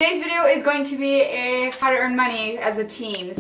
Today's video is going to be a how to earn money as a teen.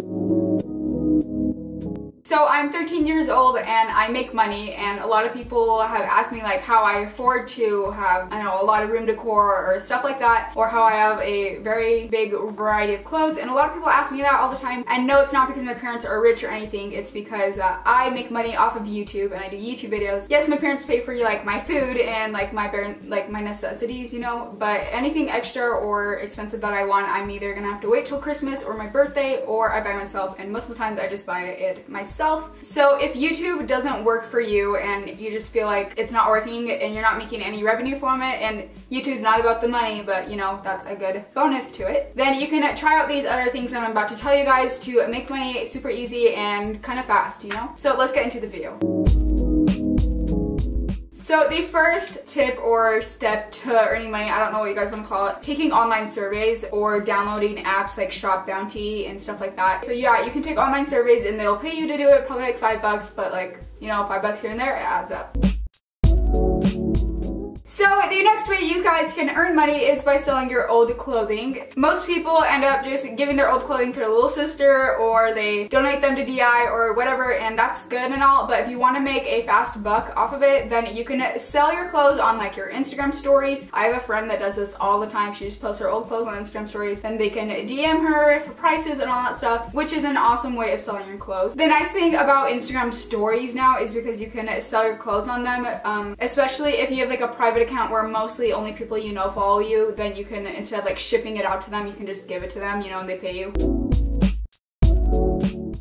So I'm 13 years old and I make money, and a lot of people have asked me like how I afford to have, I don't know, a lot of room decor or stuff like that, or how I have a very big variety of clothes, and a lot of people ask me that all the time. And no, it's not because my parents are rich or anything, it's because I make money off of YouTube and I do YouTube videos. Yes, my parents pay for like my food and like my necessities, you know, but anything extra or expensive that I want, I'm either gonna have to wait till Christmas or my birthday, or I buy myself, and most of the times I just buy it myself. So if YouTube doesn't work for you and you just feel like it's not working and you're not making any revenue from it, and YouTube's not about the money, but you know, that's a good bonus to it, then you can try out these other things that I'm about to tell you guys to make money super easy and kind of fast, you know? So let's get into the video. So the first tip or step to earning money, I don't know what you guys want to call it, taking online surveys or downloading apps like Shop Bounty and stuff like that. So yeah, you can take online surveys and they'll pay you to do it, probably like $5, but like, you know, $5 here and there, it adds up. So the next way you guys can earn money is by selling your old clothing. Most people end up just giving their old clothing to their little sister, or they donate them to DI or whatever, and that's good and all, but if you want to make a fast buck off of it, then you can sell your clothes on like your Instagram stories. I have a friend that does this all the time. She just posts her old clothes on Instagram stories, and they can DM her for prices and all that stuff, which is an awesome way of selling your clothes. The nice thing about Instagram stories now is because you can sell your clothes on them, especially if you have like a private account where mostly only people you know follow you, then you can, instead of like shipping it out to them, you can just give it to them, you know, and they pay you.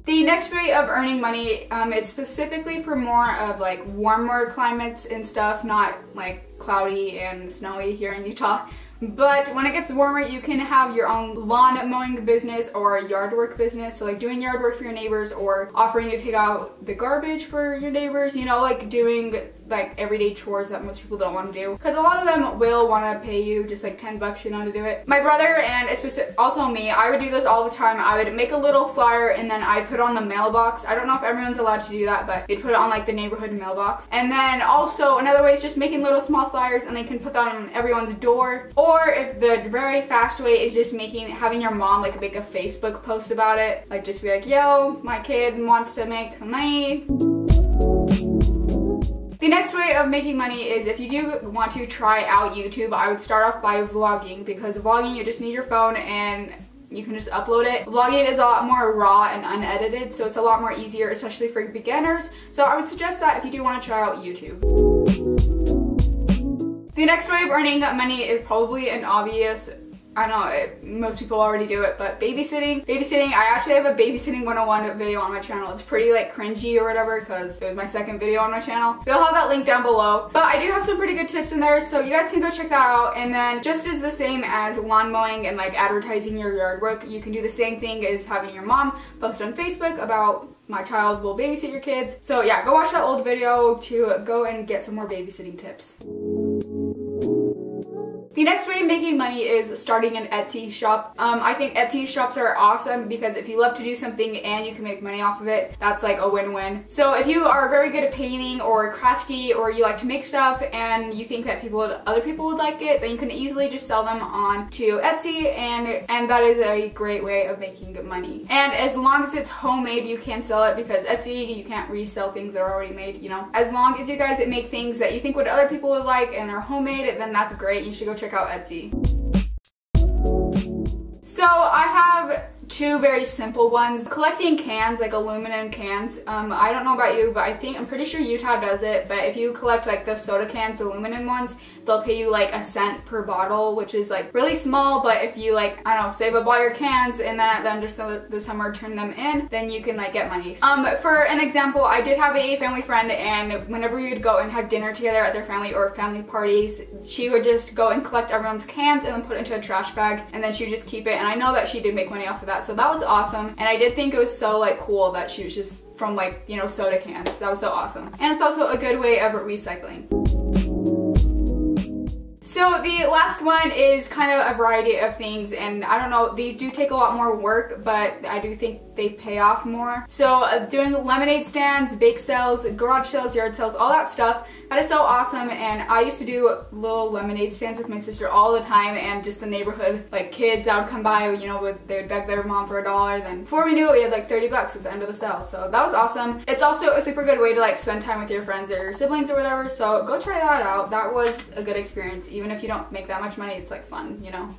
The next way of earning money, it's specifically for more of like warmer climates and stuff, not like cloudy and snowy here in Utah. But when it gets warmer, you can have your own lawn mowing business or yard work business. So like doing yard work for your neighbors, or offering to take out the garbage for your neighbors, you know, like doing like everyday chores that most people don't want to do, because a lot of them will want to pay you just like $10, you know, to do it. My brother and also me, I would do this all the time. I would make a little flyer and then I'd put it on the mailbox. I don't know if everyone's allowed to do that, but you'd put it on like the neighborhood mailbox. And then also another way is just making little small flyers, and they can put that on everyone's door. Or if the very fast way is just having your mom like make a Facebook post about it, like just be like, yo, my kid wants to make some money. The next way of making money is if you do want to try out YouTube, I would start off by vlogging, because vlogging, you just need your phone and you can just upload it. Vlogging is a lot more raw and unedited, so it's a lot more easier, especially for beginners. So I would suggest that if you do want to try out YouTube. The next way of earning money is probably an obvious, I know most people already do it, but babysitting. I actually have a babysitting 101 video on my channel. It's pretty like cringy or whatever, because it was my second video on my channel. They'll have that link down below. But I do have some pretty good tips in there, so you guys can go check that out. And then just as the same as lawn mowing and like advertising your yard work, you can do the same thing as having your mom post on Facebook about my child will babysit your kids. So yeah, go watch that old video to go and get some more babysitting tips. The next way of making money is starting an Etsy shop. I think Etsy shops are awesome because if you love to do something and you can make money off of it, that's like a win-win. So if you are very good at painting or crafty, or you like to make stuff and you think that other people would like it, then you can easily just sell them on to Etsy, and that is a great way of making good money. And as long as it's homemade, you can sell it, because Etsy, you can't resell things that are already made, you know. As long as you guys make things that you think what other people would like and they're homemade, then that's great. You should go check out Etsy. So I have two very simple ones. Collecting cans, like aluminum cans. I don't know about you, but I'm pretty sure Utah does it, but if you collect like the soda cans, the aluminum ones, they'll pay you like $0.01 per bottle, which is like really small, but if you like, I don't know, save up all your cans and then at the end of the summer turn them in, then you can like get money. For an example, I did have a family friend, and whenever we would go and have dinner together at their family or family parties, she would just go and collect everyone's cans and then put it into a trash bag, and then she would just keep it, and I know that she did make money off of that, so that was awesome. And I did think it was so like cool that she was just from like, you know, soda cans. That was so awesome. And it's also a good way of recycling. So the last one is kind of a variety of things, and I don't know, these do take a lot more work, but I do think they pay off more. So doing lemonade stands, bake sales, garage sales, yard sales, all that stuff, that is so awesome. And I used to do little lemonade stands with my sister all the time, and just the neighborhood, like kids that would come by, you know, they would beg their mom for $1, then before we knew it, we had like 30 bucks at the end of the sale. So that was awesome. It's also a super good way to like spend time with your friends or your siblings or whatever, so go try that out. That was a good experience. Even if you don't make that much money, it's like fun, you know?